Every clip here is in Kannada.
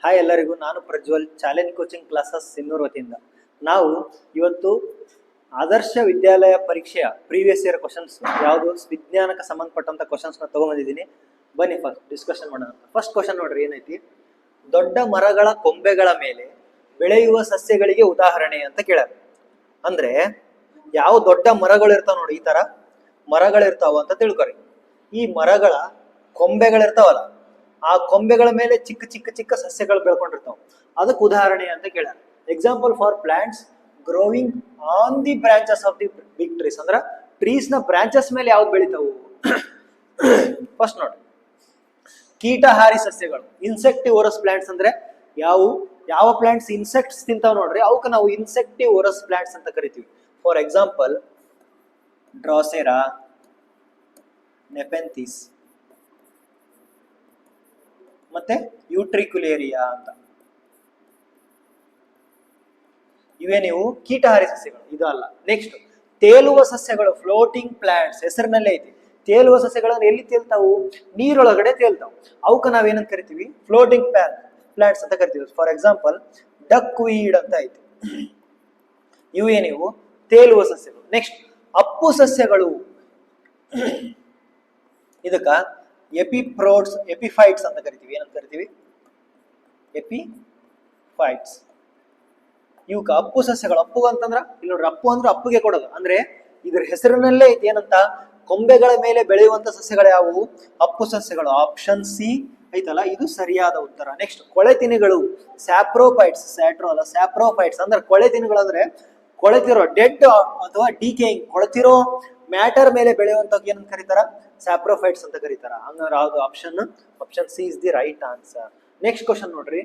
ಹಾಯ್ ಎಲ್ಲರಿಗೂ, ನಾನು Prajwal, challenge coaching classes Sinnur ವತಿಯಿಂದ. ನಾವು ಇವತ್ತು ಆದರ್ಶ ವಿದ್ಯಾಲಯ ಪರೀಕ್ಷೆಯ ಪ್ರೀವಿಯಸ್ ಇಯರ್ ಕ್ವಶನ್ಸ್ ಯಾವುದು ವಿಜ್ಞಾನಕ್ಕೆ ಸಂಬಂಧಪಟ್ಟಂತ ಕ್ವಶನ್ಸ್ ನ ತಗೊಂಡ್ಬಂದಿದ್ದೀನಿ. ಬನ್ನಿ ಫಸ್ಟ್ ಡಿಸ್ಕಷನ್ ಮಾಡೋಣ. ಫಸ್ಟ್ ಕ್ವಶನ್ ನೋಡ್ರಿ, ಏನೈತಿ? ದೊಡ್ಡ ಮರಗಳ ಕೊಂಬೆಗಳ ಮೇಲೆ ಬೆಳೆಯುವ ಸಸ್ಯಗಳಿಗೆ ಉದಾಹರಣೆ ಅಂತ ಕೇಳ್ಯಾರ. ಅಂದ್ರೆ ಯಾವ ದೊಡ್ಡ ಮರಗಳು ಇರ್ತಾವ ನೋಡಿ, ಈ ತರ ಮರಗಳಿರ್ತಾವ ಅಂತ ತಿಳ್ಕೊರಿ. ಈ ಮರಗಳ ಕೊಂಬೆಗಳಿರ್ತಾವಲ್ಲ, ಆ ಕೊಂಬೆಗಳ ಮೇಲೆ ಚಿಕ್ಕ ಚಿಕ್ಕ ಚಿಕ್ಕ ಸಸ್ಯಗಳು ಬೆಳ್ಕೊಂಡಿರ್ತಾವ, ಅದಕ್ಕೆ ಉದಾಹರಣೆ ಅಂತ ಕೇಳ್ಯಾರ. Example for plants growing on the branches of the big trees. ಅಂದ್ರ ಟ್ರೀಸ್ ನ ಬ್ರಾಂಚಸ್ ಮೇಲೆ ಯಾವ್ದು ಬೆಳಿತಾವು? ಫಸ್ಟ್ ನೋಡಿ, ಕೀಟಹಾರಿ ಸಸ್ಯಗಳು, ಇನ್ಸೆಕ್ಟಿವೋರಸ್ ಪ್ಲಾಂಟ್ಸ್. ಅಂದ್ರೆ ಯಾವ ಪ್ಲಾಂಟ್ಸ್ ಇನ್ಸೆಕ್ಟ್ಸ್ ತಿಂತಾವ್ ನೋಡ್ರಿ, ಅವಕ್ಕೆ ನಾವು ಇನ್ಸೆಕ್ಟಿವೋರಸ್ ಪ್ಲಾಂಟ್ಸ್ ಅಂತ ಕರಿತೀವಿ. ಫಾರ್ ಎಕ್ಸಾಂಪಲ್ ಡ್ರಾಸೆರಾ, ನೆಪೆಂಥಿಸ್ ಮತ್ತೆ ಯೂಟ್ರಿಕ್ಯುಲೇರಿಯಾ ಅಂತ. ಇವೇ ನೀವು ಕೀಟಹಾರಿ ಸಸ್ಯಗಳು. ಇದು ಅಲ್ಲ. ನೆಕ್ಸ್ಟ್, ತೇಲುವ ಸಸ್ಯಗಳು, ಫ್ಲೋಟಿಂಗ್ ಪ್ಲಾಂಟ್ಸ್. ಹೆಸರಿನಲ್ಲೇ ಐತಿ. ತೇಲುವ ಸಸ್ಯಗಳನ್ನು ಎಲ್ಲಿ ತೇಲ್ತಾವು? ನೀರೊಳಗಡೆ ತೇಲ್ತಾವು. ಅವಕ್ಕೆ ನಾವೇನಂತ ಕರಿತೀವಿ? ಫ್ಲೋಟಿಂಗ್ ಪ್ಲಾಂಟ್ಸ್ ಅಂತ ಕರಿತೀವಿ. ಫಾರ್ ಎಕ್ಸಾಂಪಲ್ ಡಕ್ ವೀಡ್ ಅಂತ ಐತಿ. ಇವೇ ನೀವು ತೇಲುವ ಸಸ್ಯಗಳು. ನೆಕ್ಸ್ಟ್, ಅಪ್ಪು ಸಸ್ಯಗಳು. ಇದಕ್ಕ ಎಪಿಫೈಟ್ಸ್ ಅಂತ ಕರಿತೀವಿ. ಏನಂತ ಕರಿತೀವಿ? ಎಪಿಫೈಟ್ಸ್. ಇವಕ್ಕ ಅಪ್ಪು ಸಸ್ಯಗಳು. ಅಪ್ಪು ಅಂತಂದ್ರ ಇಲ್ಲಿ ನೋಡ್ರಿ, ಅಪ್ಪು ಅಂದ್ರೆ ಅಪ್ಪುಗೆ ಕೊಡೋದು. ಅಂದ್ರೆ ಇದ್ರ ಹೆಸರಿನಲ್ಲೇ ಐತಿ ಏನಂತ? ಕೊಂಬೆಗಳ ಮೇಲೆ ಬೆಳೆಯುವಂತ ಸಸ್ಯಗಳು ಯಾವುವು? ಅಪ್ಪು ಸಸ್ಯಗಳು. ಆಪ್ಷನ್ ಸಿ ಐತಲ್ಲ, ಇದು ಸರಿಯಾದ ಉತ್ತರ. Next, ಕೊಳೆತಿನಿಗಳು, saprophytes. ಸ್ಯಾಟ್ರೋ ಅಲ್ಲ, ಸ್ಯಾಪ್ರೋಫೈಟ್ಸ್. ಅಂದ್ರೆ ಕೊಳೆತಿನಿಗಳು ಅಂದ್ರೆ ಕೊಳೆತಿರೋ, ಡೆಡ್ ಅಥವಾ ಡಿಕೇಯಿಂಗ್, ಕೊಳೆತಿರೋ ಮ್ಯಾಟರ್ ಮೇಲೆ ಬೆಳೆಯುವಂತ ಏನಂತ ಕರೀತಾರ? ಸ್ಯಾಪ್ರೋಫೈಟ್ಸ್ ಅಂತ ಕರೀತಾರ. ಹಂಗಾದ್ರೆ ಯಾವ್ದು? Option C is the right answer. Next question ನೋಡ್ರಿ,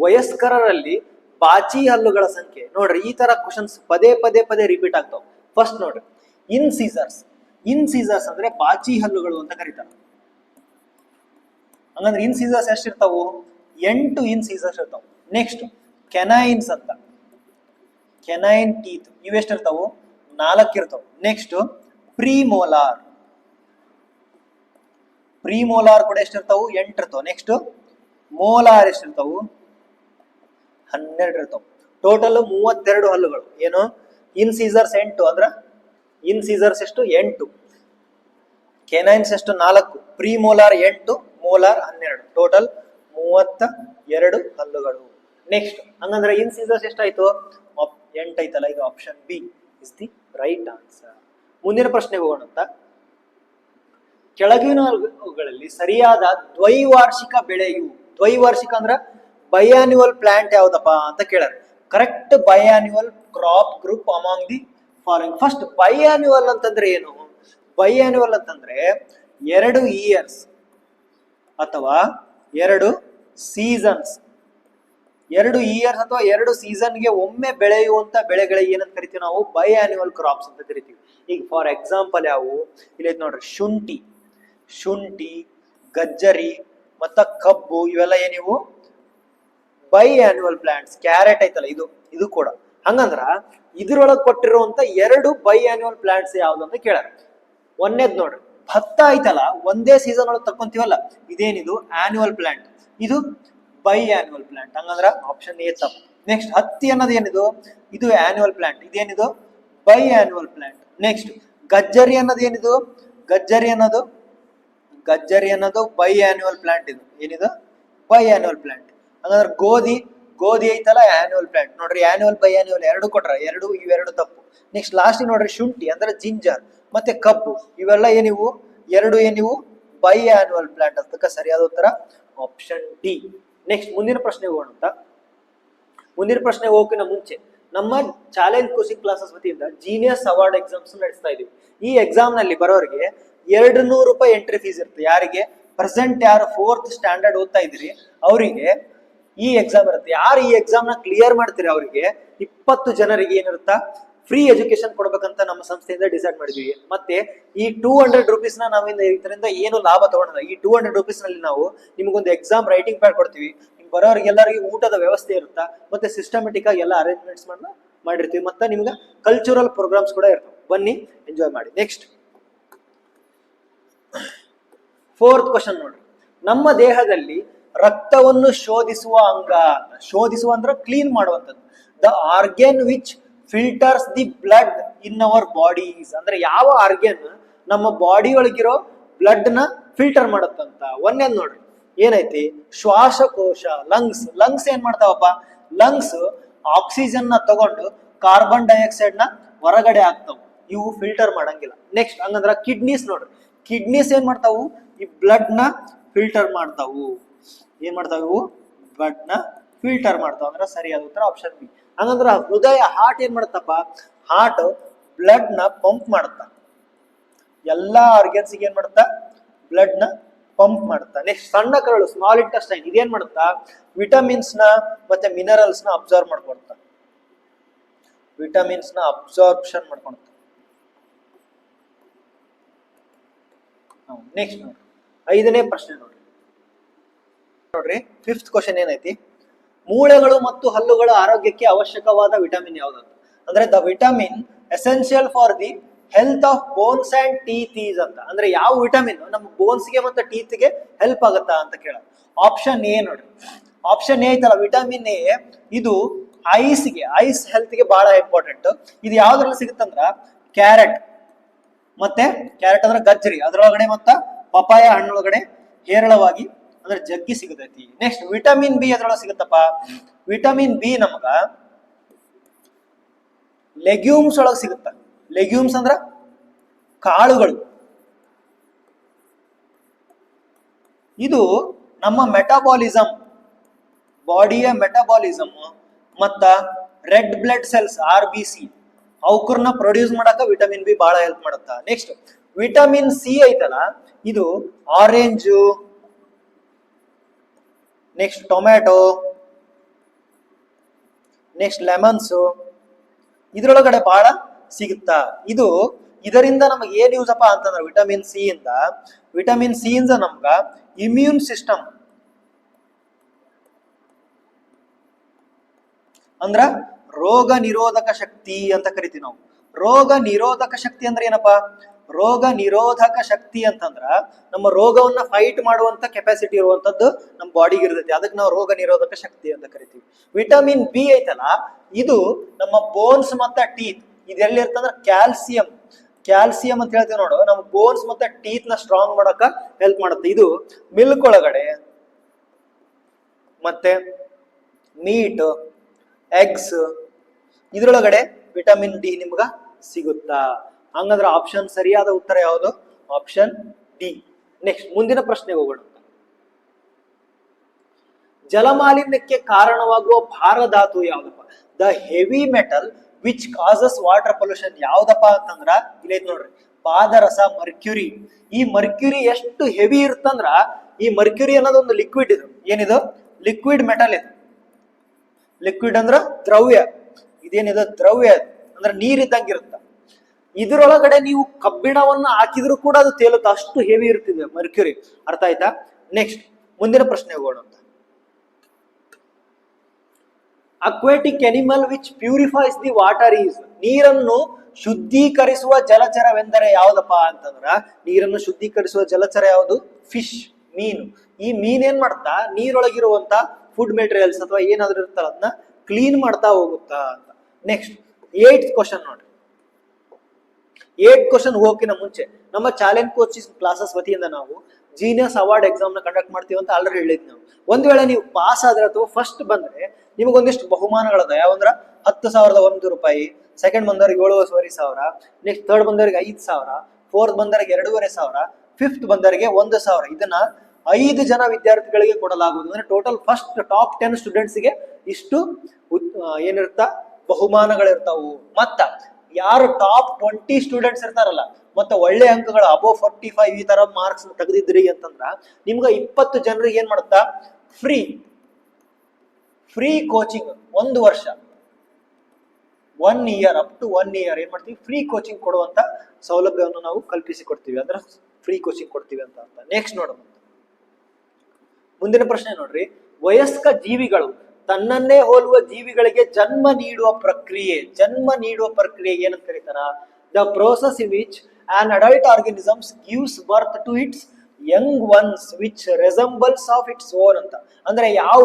ವಯಸ್ಕರಲ್ಲಿ ಪಾಚಿ ಹಲ್ಲುಗಳ ಸಂಖ್ಯೆ. ನೋಡ್ರಿ, ಈ ತರ ಕ್ವಶನ್ಸ್ ಪದೇ ಪದೇ ಪದೇ ರಿಪೀಟ್ ಆಗ್ತಾವ. ಫಸ್ಟ್ ನೋಡ್ರಿ, ಇನ್ಸಿಸರ್ಸ್ ಅಂದ್ರೆ ಪಾಚಿ ಹಲ್ಲುಗಳು ಅಂತ ಕರೀತಾರ. ಹಂಗಂದ್ರೆ ಇನ್ಸಿಸರ್ಸ್ ಎಷ್ಟಿರ್ತಾವು? 8 ಇನ್ಸಿಸರ್ಸ್ ಇರ್ತಾವ. ನೆಕ್ಸ್ಟ್, ಕೆನೈನ್ಸ್ ಅಂತ, ಕೆನೈನ್ ಟೀತ್, ಇವೆಷ್ಟಿರ್ತಾವು? 4 ಇರ್ತಾವ. ನೆಕ್ಸ್ಟ್, ಪ್ರೀಮೋಲಾರ್ ಕೂಡ ಎಷ್ಟಿರ್ತಾವು? 8 ಇರ್ತಾವ. Next, molar ಎಷ್ಟಿರ್ತಾವು? 12 ಇರ್ತಾವ. ಟೋಟಲ್ 32 ಹಲ್ಲುಗಳು. ಏನು? ಇನ್ಸಿಸರ್ಸ್ 8 ಅಂದ್ರ ಇನ್ಸಿಸರ್ಸ್ ಎಷ್ಟು? 8. ಕೆನೈನ್ಸ್ ಎಷ್ಟು? 4. ಪ್ರೀಮೋಲಾರ್ 8, ಮೋಲಾರ್ 12. ಟೋಟಲ್ 32 ಹಲ್ಲುಗಳು. ನೆಕ್ಸ್ಟ್, ಹಂಗಂದ್ರೆ ಇನ್ಸಿಸರ್ಸ್ ಎಷ್ಟಾಯ್ತು? 8 ಐತಲ್ಲ. ಇದು option B is the right answer. ಮುಂದಿನ ಪ್ರಶ್ನೆಗೆ ಹೋಗೋಣ ಅಂತ. ಕೆಳಗಿನವುಗಳಲ್ಲಿ ಸರಿಯಾದ ದ್ವೈವಾರ್ಷಿಕ ಬೆಳೆಯು. ದ್ವೈವಾರ್ಷಿಕ ಅಂದ್ರ ಬೈಆನ್ಯುವಲ್ ಪ್ಲಾಂಟ್ ಯಾವ್ದಪ್ಪ ಅಂತ ಕೇಳ್ಯಾರ. Correct biannual crop group among the following. First, biannual ಅಂತಂದ್ರೆ ಏನು? ಬೈಆನ್ಯುವಲ್ ಅಂತಂದ್ರೆ 2 ಇಯರ್ಸ್ ಅಥವಾ 2 ಸೀಸನ್ಸ್. 2 ಇಯರ್ಸ್ ಅಥವಾ 2 ಸೀಸನ್ಗೆ ಒಮ್ಮೆ ಬೆಳೆಯುವಂತ ಬೆಳೆಗಳಿಗೆ ಏನಂತ ಕರಿತೀವಿ ನಾವು? ಬೈಆನ್ಯುವಲ್ ಕ್ರಾಪ್ಸ್ ಅಂತ ಕರಿತೀವಿ. ಈಗ ಫಾರ್ ಎಕ್ಸಾಂಪಲ್ ಯಾವುವು ಇಲ್ಲಿ ನೋಡ್ರಿ, ಶುಂಠಿ, ಗಜ್ಜರಿ ಮತ್ತ ಕಬ್ಬು, ಇವೆಲ್ಲ ಏನಿವು? ಬೈಆನ್ಯುವಲ್ ಪ್ಲಾಂಟ್ಸ್. ಕ್ಯಾರೆಟ್ ಐತಲ್ಲ, ಇದು ಕೂಡ. ಹಂಗಂದ್ರ ಇದ್ರೊಳಗೆ ಕೊಟ್ಟಿರುವಂತ 2 ಬೈಆನ್ಯುವಲ್ ಪ್ಲಾಂಟ್ಸ್ ಯಾವ್ದು ಅಂತ ಕೇಳ್ಯಾರ. ಒಂದೇದ್ ನೋಡ್ರಿ, ಭತ್ತ ಐತಲ್ಲ, ಒಂದೇ ಸೀಸನ್ ಒಳಗೆ ತಕ್ಕೊಂತೀವಲ್ಲ, ಇದೇನಿದು? Annual plant. ಇದು ಬೈಆನ್ಯುವಲ್ ಪ್ಲಾಂಟ್. ಹಂಗಂದ್ರ ಆಪ್ಷನ್ ಎ ತಪ್ಪು. ನೆಕ್ಸ್ಟ್, ಹತ್ತಿ ಅನ್ನೋದು ಏನಿದು? ಇದು ಆನ್ಯುವಲ್ ಪ್ಲಾಂಟ್. ಇದೇನಿದು? ಬೈಆನ್ಯುವಲ್ ಪ್ಲಾಂಟ್. ನೆಕ್ಸ್ಟ್, ಗಜ್ಜರಿ ಅನ್ನೋದು ಏನಿದು? ಗಜ್ಜರಿ ಅನ್ನೋದು ಬೈಆನ್ಯುವಲ್ ಪ್ಲಾಂಟ್. ಇದು ಏನಿದು? ಬೈಆನ್ಯುವಲ್ ಪ್ಲಾಂಟ್. ಹಂಗಂದ್ರೆ ಗೋಧಿ ಐತಲ್ಲ, ಆನ್ಯುವಲ್ ಪ್ಲಾಂಟ್. ನೋಡ್ರಿ, ಆನ್ಯುವಲ್ ಬೈಆನ್ಯುವಲ್ 2 ಕೊಟ್ರ, ಇವೆರಡು ತಪ್ಪು. ನೆಕ್ಸ್ಟ್ ಲಾಸ್ಟ್ ನೋಡ್ರಿ, ಶುಂಠಿ ಅಂದ್ರೆ ಜಿಂಜರ್ ಮತ್ತೆ ಕಬ್ಬು, ಇವೆಲ್ಲ ಏನಿವು? 2 ಏನಿವು? ಬೈಆನ್ಯುವಲ್ ಪ್ಲಾಂಟ್. ಅದಕ್ಕೆ ಸರಿಯಾದ ಉತ್ತರ ಆಪ್ಷನ್ ಡಿ. ನೆಕ್ಸ್ಟ್, ಮುಂದಿನ ಪ್ರಶ್ನೆಗೆ ಹೋಗೋಣ ಅಂತ. ಮುಂದಿನ ಪ್ರಶ್ನೆಗೆ ಹೋಗೋಕಿನ ಮುಂಚೆ ನಮ್ಮ ಚಾಲೆಂಜ್ ಕೋಚಿಂಗ್ ಕ್ಲಾಸಸ್ ವತಿಯಿಂದ ಜೀನಿಯಸ್ ಅವಾರ್ಡ್ ಎಕ್ಸಾಮ್ಸ್ ನಡೆಸ್ತಾ ಇದೀವಿ. ಈ ಎಕ್ಸಾಮ್ ನಲ್ಲಿ ಬರೋರಿಗೆ 200 ರೂಪಾಯಿ ಎಂಟ್ರಿ ಫೀಸ್ ಇರುತ್ತೆ. ಯಾರಿಗೆ? ಪ್ರೆಸೆಂಟ್ ಯಾರು 4th ಸ್ಟ್ಯಾಂಡರ್ಡ್ ಓದ್ತಾ ಇದ್ರಿ ಅವರಿಗೆ ಈ ಎಕ್ಸಾಮ್ ಇರುತ್ತೆ. ಯಾರು ಈ ಎಕ್ಸಾಮ್ ನ ಕ್ಲಿಯರ್ ಮಾಡ್ತೀರಿ ಅವರಿಗೆ 20 ಜನರಿಗೆ ಏನಿರುತ್ತಾ? ಫ್ರೀ ಎಜುಕೇಶನ್ ಕೊಡ್ಬೇಕಂತ ನಮ್ಮ ಸಂಸ್ಥೆಯಿಂದ ಡಿಸೈಡ್ ಮಾಡಿದ್ವಿ. ಮತ್ತೆ ಈ 200 ರುಪೀಸ್ ನ ನಾವಿಂದ ಇದರಿಂದ ಏನು ಲಾಭ ತಗೊಳ್ಳೋಣ. ಈ 200 ರುಪೀಸ್ ನಲ್ಲಿ ನಾವು ನಿಮ್ಗೊಂದು ಎಕ್ಸಾಮ್ ರೈಟಿಂಗ್ ಪ್ಯಾಡ್ ಕೊಡ್ತೀವಿ. ಬರೋರಿಗೆಲ್ಲರಿಗೂ ಊಟದ ವ್ಯವಸ್ಥೆ ಇರುತ್ತಾ, ಮತ್ತೆ ಸಿಸ್ಟಮೆಟಿಕ್ ಆಗಿ ಎಲ್ಲ ಅರೇಂಜ್ಮೆಂಟ್ಸ್ ಮಾಡಿರ್ತೀವಿ. ಮತ್ತೆ ನಿಮ್ಗೆ ಕಲ್ಚರಲ್ ಪ್ರೋಗ್ರಾಮ್ಸ್ ಕೂಡ ಇರ್ತವೆ. ಬನ್ನಿ, ಎಂಜಾಯ್ ಮಾಡಿ. ನೆಕ್ಸ್ಟ್, 4th ಕ್ವಶನ್ ನೋಡ್ರಿ, ನಮ್ಮ ದೇಹದಲ್ಲಿ ರಕ್ತವನ್ನು ಶೋಧಿಸುವ ಅಂಗ. ಶೋಧಿಸುವ ಅಂದ್ರೆ ಕ್ಲೀನ್ ಮಾಡುವಂಥದ್ದು. The organ which filters the blood in our bodies. ಅಂದ್ರೆ ಯಾವ ಆರ್ಗನ್ ನಮ್ಮ ಬಾಡಿ ಒಳಗಿರೋ ಬ್ಲಡ್ ನ ಫಿಲ್ಟರ್ ಮಾಡುತ್ತಂತ. ಒಂದೇದ್ ನೋಡ್ರಿ ಏನೈತಿ, ಶ್ವಾಸಕೋಶ, ಲಂಗ್ಸ್. ಲಂಗ್ಸ್ ಏನ್ ಮಾಡ್ತಾವಪ್ಪ, ಲಂಗ್ಸ್ ಆಕ್ಸಿಜನ್ ನ ತಗೊಂಡು ಕಾರ್ಬನ್ ಡೈಆಕ್ಸೈಡ್ ನ ಹೊರಗಡೆ ಆಗ್ತಾವ, ಇವು ಫಿಲ್ಟರ್ ಮಾಡಂಗಿಲ್ಲ. ನೆಕ್ಸ್ಟ್ ಹಂಗಂದ್ರ ಕಿಡ್ನೀಸ್ ನೋಡ್ರಿ, ಕಿಡ್ನೀಸ್ ಏನ್ ಮಾಡ್ತಾವು, ಈ ಬ್ಲಡ್ ನ ಫಿಲ್ಟರ್ ಮಾಡ್ತಾವು. ಏನ್ ಮಾಡ್ತಾವು ಇವು, ಬ್ಲಡ್ ನ ಫಿಲ್ಟರ್ ಮಾಡ್ತಾವ. ಅಂದ್ರೆ ಸರಿಯಾದ ಉತ್ತರ ಆಪ್ಷನ್ ಬಿ. ಹಂಗಂದ್ರ ಹೃದಯ, ಹಾರ್ಟ್ ಏನ್ ಮಾಡತ್ತಪ್ಪ, ಹಾರ್ಟ್ ಬ್ಲಡ್ ನ ಪಂಪ್ ಮಾಡುತ್ತ, ಎಲ್ಲಾ ಆರ್ಗನ್ಸ್ ಏನ್ ಮಾಡುತ್ತಾ, ಬ್ಲಡ್ ನ ಪಂಪ್ ಮಾಡುತ್ತಾ. ನೆಕ್ಸ್ಟ್ ಸಣ್ಣ ಕರಳು, ಸ್ಮಾಲ್ ಇಂಟೆಸ್ಟೈನ್, ಇದೇನ್ ಮಾಡುತ್ತಾ, ವಿಟಮಿನ್ಸ್ ನ ಮತ್ತೆ ಮಿನರಲ್ಸ್ ನ ಅಬ್ಸರ್ವ್ ಮಾಡ್ಕೊಳ್ತಾ, ವಿಟಮಿನ್ಸ್ ನ ಅಬ್ಸಾರ್ಪ್ಷನ್ ಮಾಡ್ಕೊಳ್ತಾ. ನೆಕ್ಸ್ಟ್ ನೋಡ್ರಿ 5ನೇ ಪ್ರಶ್ನೆ ನೋಡ್ರಿ 5th ಕ್ವಶನ್ ಏನೈತಿ, ಮೂಳೆಗಳು ಮತ್ತು ಹಲ್ಲುಗಳ ಆರೋಗ್ಯಕ್ಕೆ ಅವಶ್ಯಕವಾದ ವಿಟಮಿನ್ ಯಾವ್ದು? ಅಂದ್ರೆ the vitamin essential for the health of bones and teeth is ಅಂತ. ಅಂದ್ರೆ ಯಾವ ವಿಟಮಿನ್ ನಮ್ಮ ಬೋನ್ಸ್ ಗೆ ಮತ್ತು ಟೀತ್ ಗೆ ಹೆಲ್ಪ್ ಆಗುತ್ತಾ ಅಂತ ಕೇಳ. ಆಪ್ಷನ್ ಎ ನೋಡ್ರಿ, ಆಪ್ಷನ್ ಎ ಐತಲ್ಲ ವಿಟಮಿನ್ ಎ, ಇದು ಐಸ್ ಹೆಲ್ತ್ ಗೆ ಬಹಳ ಇಂಪಾರ್ಟೆಂಟ್. ಇದು ಯಾವ್ದ್ರಲ್ಲಿ ಸಿಗುತ್ತಂದ್ರ ಕ್ಯಾರೆಟ್ ಅಂದ್ರೆ ಗಜ್ಜರಿ ಅದ್ರೊಳಗಡೆ, ಮತ್ತ ಪಪಾಯ ಹಣ್ಣೊಳಗಡೆ ಹೇರಳವಾಗಿ ಅಂದ್ರೆ ಜಗ್ಗಿ ಸಿಗತೈತಿ. ನೆಕ್ಸ್ಟ್ ವಿಟಮಿನ್ ಬಿ ಅದ್ರೊಳಗೆ ಸಿಗುತ್ತಪ್ಪ. ವಿಟಮಿನ್ ಬಿ ನಮಗ ಲೆಗ್ಯೂಮ್ಸ್ ಒಳಗೆ ಸಿಗುತ್ತ. ಲೆಗ್ಯೂಮ್ಸ್ ಅಂದ್ರ ಕಾಳುಗಳು. ಇದು ನಮ್ಮ ಮೆಟಾಬಾಲಿಸಮ್, ಬಾಡಿಯ ಮೆಟಾಬಾಲಿಸಮ್ ಮತ್ತ ರೆಡ್ ಬ್ಲಡ್ ಸೆಲ್ಸ್ RBC ಅವಕರ್ನ ಪ್ರೊಡ್ಯೂಸ್ ಮಾಡಕ ವಿಟಮಿನ್ ಬಿ ಬಹಳ ಹೆಲ್ಪ್ ಮಾಡುತ್ತ. ನೆಕ್ಸ್ಟ್ ವಿಟಮಿನ್ ಸಿ ಐತಲ್ಲ, ಇದು orange, next tomato, next lemons, ಇದ್ರೊಳಗಡೆ ಬಹಳ ಸಿಗುತ್ತಾ. ಇದರಿಂದ ನಮಗೆ ಏನ್ ಯೂಸ್ ಅಪ್ಪ ಅಂತಂದ್ರೆ ವಿಟಮಿನ್ ಸಿ ಇಂದ ನಮ್ಗ ಇಮ್ಯೂನ್ ಸಿಸ್ಟಮ್ ಅಂದ್ರ ರೋಗ ನಿರೋಧಕ ಶಕ್ತಿ ಅಂತ ಕರಿತೀವಿ ನಾವು. ರೋಗ ನಿರೋಧಕ ಶಕ್ತಿ ಅಂದ್ರೆ ಏನಪ್ಪಾ, ರೋಗ ನಿರೋಧಕ ಶಕ್ತಿ ಅಂತಂದ್ರ ನಮ್ಮ ರೋಗವನ್ನ ಫೈಟ್ ಮಾಡುವಂತ ಕೆಪಾಸಿಟಿ ಇರುವಂತದ್ದು ನಮ್ಮ ಬಾಡಿಗೆ ಇರ್ತೈತಿ, ಅದಕ್ಕೆ ನಾವು ರೋಗ ನಿರೋಧಕ ಶಕ್ತಿ ಅಂತ ಕರಿತೀವಿ. ವಿಟಮಿನ್ ಬಿ ಐತಲ್ಲ, ಇದು ನಮ್ಮ ಬೋನ್ಸ್ ಮತ್ತ ಟೀತ್, ಇದೆಲ್ಲಿ ಇರ್ತಂದ್ರ ಕ್ಯಾಲ್ಸಿಯಂ ಅಂತ ಹೇಳ್ತೀವಿ ನೋಡು, ನಮ್ಮ ಬೋನ್ಸ್ ಮತ್ತೆ ಟೀತ್ ನ ಸ್ಟ್ರಾಂಗ್ ಮಾಡಕ ಹೆಲ್ಪ್ ಮಾಡುತ್ತೆ. ಇದು ಮಿಲ್ಕ್ ಒಳಗಡೆ ಮತ್ತೆ ಮೀಟ್, ಎಗ್ಸ್, ಇದ್ರೊಳಗಡೆ ವಿಟಮಿನ್ ಡಿ ನಿಮ್ಗ ಸಿಗುತ್ತಾ. ಹಂಗಂದ್ರೆ ಆಪ್ಷನ್ ಸರಿಯಾದ ಉತ್ತರ ಯಾವುದು, ಆಪ್ಷನ್ ಡಿ. ನೆಕ್ಸ್ಟ್ ಮುಂದಿನ ಪ್ರಶ್ನೆಗೆ ಹೋಗೋಣ. ಜಲಮಾಲಿನ್ಯಕ್ಕೆ ಕಾರಣವಾಗುವ ಭಾರಧಾತು ಯಾವ್ದಪ್ಪ? The heavy metal which causes water pollution ಯಾವ್ದಪ್ಪ ಅಂತಂದ್ರ ಇಲ್ಲಿ ನೋಡ್ರಿ, ಪಾದರಸ, ಮರ್ಕ್ಯುರಿ. ಈ ಮರ್ಕ್ಯುರಿ ಎಷ್ಟು ಹೆವಿ ಇರುತ್ತಂದ್ರ, ಈ ಮರ್ಕ್ಯುರಿ ಅನ್ನೋದು ಒಂದು ಲಿಕ್ವಿಡ್. ಇದು ಏನಿದು, ಲಿಕ್ವಿಡ್ ಮೆಟಲ್. ಇದು ಲಿಕ್ವಿಡ್ ಅಂದ್ರ ದ್ರವ್ಯ, ಇದೇನಿದೆ ದ್ರವ್ಯ, ಅಂದ್ರೆ ನೀರಿದ್ದಂಗಿರುತ್ತ. ಇದ್ರೊಳಗಡೆ ನೀವು ಕಬ್ಬಿಣವನ್ನ ಹಾಕಿದ್ರು ಕೂಡ ಅದು ತೇಲುತ್ತ, ಅಷ್ಟು ಹೆವಿ ಇರ್ತಿದೆ ಮರ್ಕ್ಯುರಿ. ಅರ್ಥ ಆಯ್ತಾ? ನೆಕ್ಸ್ಟ್ ಮುಂದಿನ ಪ್ರಶ್ನೆ ಹೋಗೋಣ. Aquatic animal which purifies the water is. ನೀರನ್ನು ಶುದ್ಧೀಕರಿಸುವ ಜಲಚರವೆಂದರೆ ಯಾವ್ದಪ್ಪ ಅಂತಂದ್ರ, ನೀರನ್ನು ಶುದ್ಧೀಕರಿಸುವ ಜಲಚರ ಯಾವುದು? ಫಿಶ್, ಮೀನು. ಈ ಮೀನ್ ಏನ್ ಮಾಡ್ತಾ, ನೀರೊಳಗಿರುವಂತ ಫುಡ್ ಮೆಟೀರಿಯಲ್ಸ್ ಅಥವಾ ಏನಾದ್ರೂ ಇರ್ತಲ್ಲ ಅದನ್ನ ಕ್ಲೀನ್ ಮಾಡ್ತಾ ಹೋಗುತ್ತಾ ಅಂತ. ನೆಕ್ಸ್ಟ್ 8th ಕ್ವಶನ್ ನೋಡ್ರಿ. 8th ಕ್ವಶನ್ ಹೋಗೋಕಿನ ಮುಂಚೆ ನಮ್ಮ ಚಾಲೆಂಜ್ ಕೋಚಿಂಗ್ ಕ್ಲಾಸಸ್ ವತಿಯಿಂದ ನಾವು ಜೀನಿಯಸ್ ಅವಾರ್ಡ್ ಎಕ್ಸಾಮ್ ನ ಕಂಡಕ್ಟ್ ಮಾಡ್ತೀವಿ ಅಂತ ಆಲ್ರೆಡಿ ಹೇಳಿದ್ವಿ ನಾವು. ಒಂದ್ ವೇಳೆ ನೀವು ಪಾಸ್ ಆದ್ರೆ ಅಥವಾ ಫಸ್ಟ್ ಬಂದ್ರೆ ನಿಮಗೊಂದಿಷ್ಟು ಬಹುಮಾನಗಳದ. ಯಾವಂದ್ರ 10,001 ರೂಪಾಯಿ, ಸೆಕೆಂಡ್ ಬಂದವ್ರಿಗೆ 7,500, ನೆಕ್ಸ್ಟ್ ಥರ್ಡ್ ಬಂದವರಿಗೆ 5,000, ಫೋರ್ತ್ ಬಂದವರಿಗೆ 2,500, ಫಿಫ್ತ್ ಬಂದವರಿಗೆ 1,000. ಇದನ್ನ 5 ಜನ ವಿದ್ಯಾರ್ಥಿಗಳಿಗೆ ಕೊಡಲಾಗುವುದು. ಅಂದ್ರೆ ಟೋಟಲ್ ಫಸ್ಟ್ ಟಾಪ್ 10 ಸ್ಟೂಡೆಂಟ್ಸ್ಗೆ ಇಷ್ಟು ಏನಿರ್ತಾ ಬಹುಮಾನಗಳಿರ್ತಾವು. ಮತ್ತ ಯಾರು ಟಾಪ್ 20 ಸ್ಟೂಡೆಂಟ್ಸ್ ಇರ್ತಾರಲ್ಲ, ಮತ್ತೆ ಒಳ್ಳೆ ಅಂಕಗಳು ಅಬೋವ್ 45 ಈ ತರ ಮಾರ್ಕ್ಸ್ ತೆಗೆದಿದ್ರಿ ಅಂತಂದ್ರ ನಿಮ್ಗ 20 ಜನರಿಗೆ ಏನ್ ಮಾಡುತ್ತಾ, ಫ್ರೀ ಕೋಚಿಂಗ್ 1 ವರ್ಷ, 1 ಇಯರ್, ಅಪ್ ಟು 1 ಇಯರ್ ಏನ್ ಮಾಡ್ತೀವಿ, ಫ್ರೀ ಕೋಚಿಂಗ್ ಕೊಡುವಂತ ಸೌಲಭ್ಯವನ್ನು ನಾವು ಕಲ್ಪಿಸಿ ಕೊಡ್ತೀವಿ. ಅಂದ್ರೆ ಫ್ರೀ ಕೋಚಿಂಗ್ ಕೊಡ್ತೀವಿ ಅಂತ. ನೆಕ್ಸ್ಟ್ ನೋಡೋಣ ಮುಂದಿನ ಪ್ರಶ್ನೆ ನೋಡ್ರಿ. ವಯಸ್ಕ ಜೀವಿಗಳು ತನ್ನನ್ನೇ ಹೋಲುವ ಜೀವಿಗಳಿಗೆ ಜನ್ಮ ನೀಡುವ ಪ್ರಕ್ರಿಯೆ ಏನಂತ ಕರೀತಾರ? The process in which an adult organisms gives birth to its young ones which resembles of its own ಅಂತ. ಅಂದ್ರೆ ಯಾವ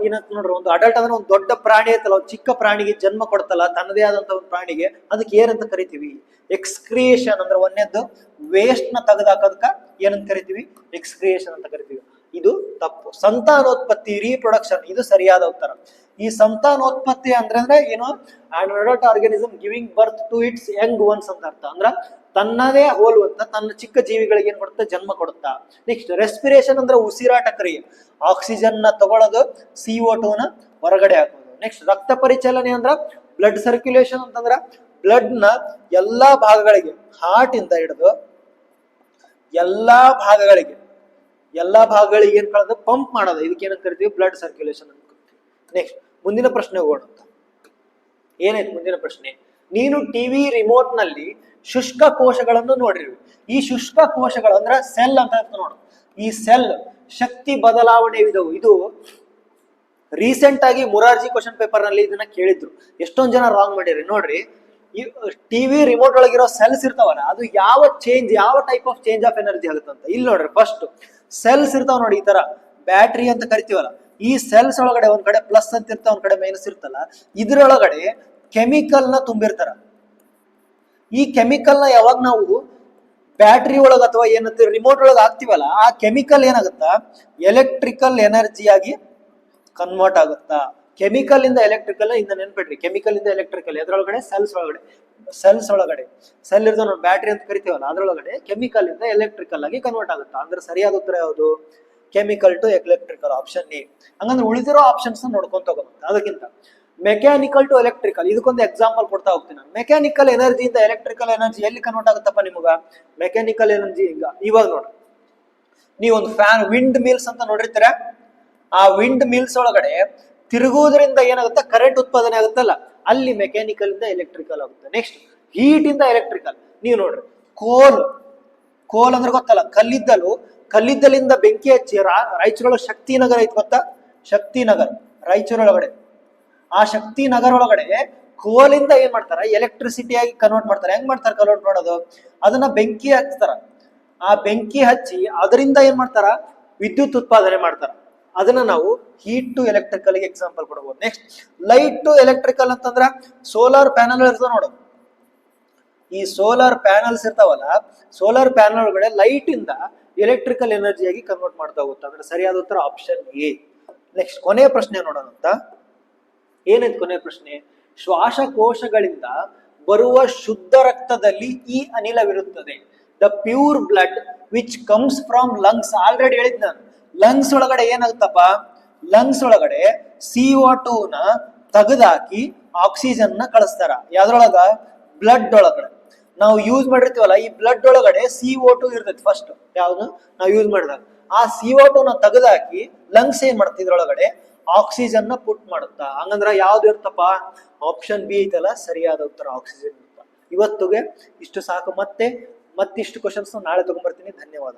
ಏನಂತ ನೋಡ್ರಿ, ಒಂದು ಅಡಲ್ಟ್ ಅಂದ್ರೆ ಒಂದು ದೊಡ್ಡ ಪ್ರಾಣಿ ಐತಲ್ಲ, ಒಂದು ಚಿಕ್ಕ ಪ್ರಾಣಿಗೆ ಜನ್ಮ ಕೊಡ್ತಲ್ಲ ತನ್ನದೇ ಆದಂತ ಒಂದು ಪ್ರಾಣಿಗೆ, ಅದಕ್ಕೆ ಏನಂತ ಕರಿತೀವಿ? ಎಕ್ಸ್ಕ್ರಿಯೇಷನ್. ಅಂದ್ರೆ ಒಂದೇದ್ದು ವೇಸ್ಟ್ ನ ತೆಗೆದಾಕೋದಕ್ಕ ಏನಂತ ಕರಿತೀವಿ? ಎಕ್ಸ್ಕ್ರಿಯೇಷನ್ ಅಂತ ಕರಿತೀವಿ. ಇದು ತಪ್ಪು. ಸಂತಾನೋತ್ಪತ್ತಿ, ರೀಪ್ರೊಡಕ್ಷನ್, ಇದು ಸರಿಯಾದ ಉತ್ತರ. ಈ ಸಂತಾನೋತ್ಪತ್ತಿ ಅಂದ್ರೆ ಏನು? An adult organism giving birth to its young ones ಅಂತ ಅರ್ಥ. ಅಂದ್ರ ತನ್ನದೇ ಹೋಲುವಂತ ತನ್ನ ಚಿಕ್ಕ ಜೀವಿಗಳಿಗೆ ಏನ್ ಕೊಡುತ್ತೆ? ಜನ್ಮ ಕೊಡುತ್ತಾ. ನೆಕ್ಸ್ಟ್ ರೆಸ್ಪಿರೇಷನ್ ಅಂದ್ರೆ ಉಸಿರಾಟ ಕ್ರಿಯೆ, ಆಕ್ಸಿಜನ್ ನ ತಗೊಳ್ಳೋದು, CO2 ನ ಹೊರಗಡೆ ಹಾಕೋದು. ನೆಕ್ಸ್ಟ್ ರಕ್ತ ಪರಿಚಲನೆ ಅಂದ್ರ ಬ್ಲಡ್ ಸರ್ಕ್ಯುಲೇಷನ್ ಅಂತಂದ್ರ ಬ್ಲಡ್ ನ ಎಲ್ಲಾ ಭಾಗಗಳಿಗೆ, ಹಾರ್ಟ್ ಇಂದ ಹಿಡಿದು ಎಲ್ಲಾ ಭಾಗಗಳಿಗೆ ಏನ್ ಕಳೆದು ಪಂಪ್ ಮಾಡೋದು, ಇದಕ್ಕೆ ಏನಂತ ಕರಿತೀವಿ? ಬ್ಲಡ್ ಸರ್ಕ್ಯುಲೇಷನ್ ಅಂತ ಕರಿತೀವಿ. ನೆಕ್ಸ್ಟ್ ಮುಂದಿನ ಪ್ರಶ್ನೆ ಹೋಗೋಣ. ಏನಾಯ್ತು ಮುಂದಿನ ಪ್ರಶ್ನೆ? ನೀನು ಟಿವಿ ರಿಮೋಟ್ ನಲ್ಲಿ ಶುಷ್ಕ ಕೋಶಗಳನ್ನು ನೋಡಿರುವಿ. ಈ ಶುಷ್ಕ ಕೋಶಗಳು ಅಂದ್ರೆ ಸೆಲ್ ಅಂತ ನೋಡು. ಈ ಸೆಲ್ ಶಕ್ತಿ ಬದಲಾವಣೆ ವಿಧವು. ಇದು ರೀಸೆಂಟ್ ಆಗಿ ಮುರಾರ್ಜಿ ಕ್ವಶನ್ ಪೇಪರ್ ನಲ್ಲಿ ಇದನ್ನ ಕೇಳಿದ್ರು. ಎಷ್ಟೊಂದ್ ಜನ ರಾಂಗ್ ಮಾಡಿರಿ ನೋಡ್ರಿ. ಈ ಟಿವಿ ರಿಮೋಟ್ ಒಳಗಿರೋ ಸೆಲ್ಸ್ ಇರ್ತಾವಲ್ಲ, ಅದು ಯಾವ type of change of energy ಆಗುತ್ತಂತ ಇಲ್ಲಿ ನೋಡ್ರಿ. ಫಸ್ಟ್ ಸೆಲ್ಸ್ ಇರ್ತಾವ ನೋಡಿ, ಈ ತರ ಬ್ಯಾಟ್ರಿ ಅಂತ ಕರಿತೀವಲ್ಲ, ಈ ಸೆಲ್ಸ್ ಒಳಗಡೆ ಒಂದ್ ಕಡೆ ಪ್ಲಸ್ ಅಂತ ಇರ್ತಾವ, ಒಂದ್ ಕಡೆ ಮೈನಸ್ ಇರ್ತಲ್ಲ, ಇದ್ರೊಳಗಡೆ ಕೆಮಿಕಲ್ ನ ತುಂಬಿರ್ತಾರ. ಈ ಕೆಮಿಕಲ್ ನ ಯಾವಾಗ ನಾವು ಬ್ಯಾಟ್ರಿ ಒಳಗ ಅಥವಾ ಏನಂತ ರಿಮೋಟ್ ಒಳಗೆ ಹಾಕ್ತಿವಲ್ಲ, ಆ ಕೆಮಿಕಲ್ ಏನಾಗುತ್ತಾ? ಎಲೆಕ್ಟ್ರಿಕಲ್ ಎನರ್ಜಿಯಾಗಿ ಕನ್ವರ್ಟ್ ಆಗುತ್ತಾ. ಕೆಮಿಕಲ್ ಇಂದ ಎಲೆಕ್ಟ್ರಿಕಲ್ ಇಂದ ನೆನ್ಪಿಡ್ರಿ, ಕೆಮಿಕಲ್ ಇಂದ ಎಲೆಕ್ಟ್ರಿಕಲ್ ಎದ್ರೊಳಗಡೆ? ಸೆಲ್ಸ್ ಒಳಗಡೆ ಸೆಲ್ ಇರ್ತಾವ ನಾವು ಬ್ಯಾಟ್ರಿ ಅಂತ ಕರಿತೀವಲ್ಲ, ಅದ್ರೊಳಗಡೆ ಕೆಮಿಕಲ್ ಇಂದ ಎಲೆಕ್ಟ್ರಿಕಲ್ ಆಗಿ ಕನ್ವರ್ಟ್ ಆಗುತ್ತಾ. ಅಂದ್ರೆ ಸರಿಯಾದ ಉತ್ತರ ಯಾವುದು? Chemical to electrical, option A. ಹಂಗಂದ್ರೆ ಉಳಿದಿರೋ ಆಪ್ಷನ್ಸ್ ನೋಡ್ಕೊಂತ ಹೋಗೋಣ. ಅದಕ್ಕಿಂತ ಮೆಕ್ಯಾನಿಕಲ್ ಟು ಎಲೆಕ್ಟ್ರಿಕಲ್, ಇದಕ್ಕೊಂದು ಎಕ್ಸಾಂಪಲ್ ಕೊಡ್ತಾ ಹೋಗ್ತೀನಿ ನಾನು. ಮೆಕ್ಯಾನಿಕಲ್ ಎನರ್ಜಿಯಿಂದ ಎಲೆಕ್ಟ್ರಿಕಲ್ ಎನರ್ಜಿ ಎಲ್ಲಿ ಕನ್ವರ್ಟ್ ಆಗುತ್ತಪ್ಪ ನಿಮಗ? ಮೆಕ್ಯಾನಿಕಲ್ ಎನರ್ಜಿ ಇವಾಗ ನೋಡ್ರಿ, ನೀವೊಂದು ಫ್ಯಾನ್, ವಿಂಡ್ ಮಿಲ್ಸ್ ಅಂತ ನೋಡಿರ್ತೀರ. ಆ ವಿಂಡ್ ಮಿಲ್ಸ್ ಒಳಗಡೆ ತಿರುಗುವುದರಿಂದ ಏನಾಗುತ್ತೆ? ಕರೆಂಟ್ ಉತ್ಪಾದನೆ ಆಗುತ್ತಲ್ಲ, ಅಲ್ಲಿ ಮೆಕ್ಯಾನಿಕಲ್ ಇಂದ ಎಲೆಕ್ಟ್ರಿಕಲ್ ಆಗುತ್ತೆ. ನೆಕ್ಸ್ಟ್ ಹೀಟ್ ಇಂದ ಎಲೆಕ್ಟ್ರಿಕಲ್. ನೀವು ನೋಡ್ರಿ, ಕೋಲ್ ಅಂದ್ರೆ ಗೊತ್ತಲ್ಲ, ಕಲ್ಲಿದ್ದಲಿಂದ ಬೆಂಕಿ ಹಚ್ಚಿ ರಾಯಚೂರೊಳಗೆ ಶಕ್ತಿನಗರ ಐತಿ ಗೊತ್ತಾ? ಶಕ್ತಿನಗರ್ ರಾಯಚೂರೊಳಗಡೆ, ಆ ಶಕ್ತಿನಗರ ಒಳಗಡೆ ಕೋಲಿಂದ ಏನ್ ಮಾಡ್ತಾರ? ಎಲೆಕ್ಟ್ರಿಸಿಟಿಯಾಗಿ ಕನ್ವರ್ಟ್ ಮಾಡ್ತಾರೆ. ಹೆಂಗ್ ಮಾಡ್ತಾರೆ ಕನ್ವರ್ಟ್ ಮಾಡೋದು? ಅದನ್ನ ಬೆಂಕಿ ಹಚ್ತಾರ. ಆ ಬೆಂಕಿ ಹಚ್ಚಿ ಅದರಿಂದ ಏನ್ ಮಾಡ್ತಾರ? ವಿದ್ಯುತ್ ಉತ್ಪಾದನೆ ಮಾಡ್ತಾರ. ಅದನ್ನ ನಾವು ಹೀಟ್ ಟು ಎಲೆಕ್ಟ್ರಿಕಲ್ ಗೆ ಎಕ್ಸಾಂಪಲ್ ಕೊಡಬಹುದು. ನೆಕ್ಸ್ಟ್ ಲೈಟ್ ಟು ಎಲೆಕ್ಟ್ರಿಕಲ್ ಅಂತಂದ್ರ ಸೋಲಾರ್ ಪ್ಯಾನಲ್ ಇರ್ತದೆ ನೋಡು. ಈ ಸೋಲಾರ್ ಪ್ಯಾನಲ್ಸ್ ಇರ್ತಾವಲ್ಲ, ಸೋಲಾರ್ ಪ್ಯಾನಲ್ ಒಳಗಡೆ ಲೈಟ್ ಇಂದ ಎಲೆಕ್ಟ್ರಿಕಲ್ ಎನರ್ಜಿಯಾಗಿ ಕನ್ವರ್ಟ್ ಮಾಡ್ತಾ ಹೋಗುತ್ತೆ. ಅಂದ್ರೆ ಸರಿಯಾದ ಉತ್ತರ ಆಪ್ಷನ್ ಎ. ನೆಕ್ಸ್ಟ್ ಕೊನೆಯ ಪ್ರಶ್ನೆ ನೋಡೋಣ ಅಂತ. ಏನಾಯ್ತು ಕೊನೆಯ ಪ್ರಶ್ನೆ? ಶ್ವಾಸಕೋಶಗಳಿಂದ ಬರುವ ಶುದ್ಧ ರಕ್ತದಲ್ಲಿ ಈ ಅನಿಲವಿರುತ್ತದೆ. The pure blood which comes from lungs. Already ಹೇಳಿದ್ ನಾನು, ಲಂಗ್ಸ್ ಒಳಗಡೆ ಏನಾಗುತ್ತಪ್ಪ? ಲಂಗ್ಸ್ ಒಳಗಡೆ CO2 ನ ತೆಗೆದಾಕಿ ಆಕ್ಸಿಜನ್ ನ ಕಳಿಸ್ತಾರ. ಯಾವ್ದ್ರೊಳಗ? ಬ್ಲಡ್ ಒಳಗಡೆ. ನಾವು ಯೂಸ್ ಮಾಡಿರ್ತೀವಲ್ಲ, ಈ ಬ್ಲಡ್ ಒಳಗಡೆ CO2 ಇರ್ತೈತಿ ಫಸ್ಟ್. ಯಾವ್ದು ನಾವು ಯೂಸ್ ಮಾಡಿದಾಗ ಆ CO2 ನ ತೆಗೆದಾಕಿ ಲಂಗ್ಸ್ ಏನ್ ಮಾಡ್ತೀವಿ? ಇದ್ರೊಳಗಡೆ ಆಕ್ಸಿಜನ್ ನ ಪುಟ್ ಮಾಡುತ್ತಾ. ಹಂಗಂದ್ರ ಯಾವ್ದು ಇರ್ತಪ್ಪ? ಆಪ್ಷನ್ ಬಿ ಐತಲ್ಲ ಸರಿಯಾದ ಉತ್ತರ, ಆಕ್ಸಿಜನ್ ಇರ್ತ. ಇವತ್ತಿಗೆ ಇಷ್ಟು ಸಾಕು. ಮತ್ತಿಷ್ಟು ಕ್ವಶನ್ಸ್ ನಾಳೆ ತಗೊಂಡ್ಬರ್ತೀನಿ. ಧನ್ಯವಾದ.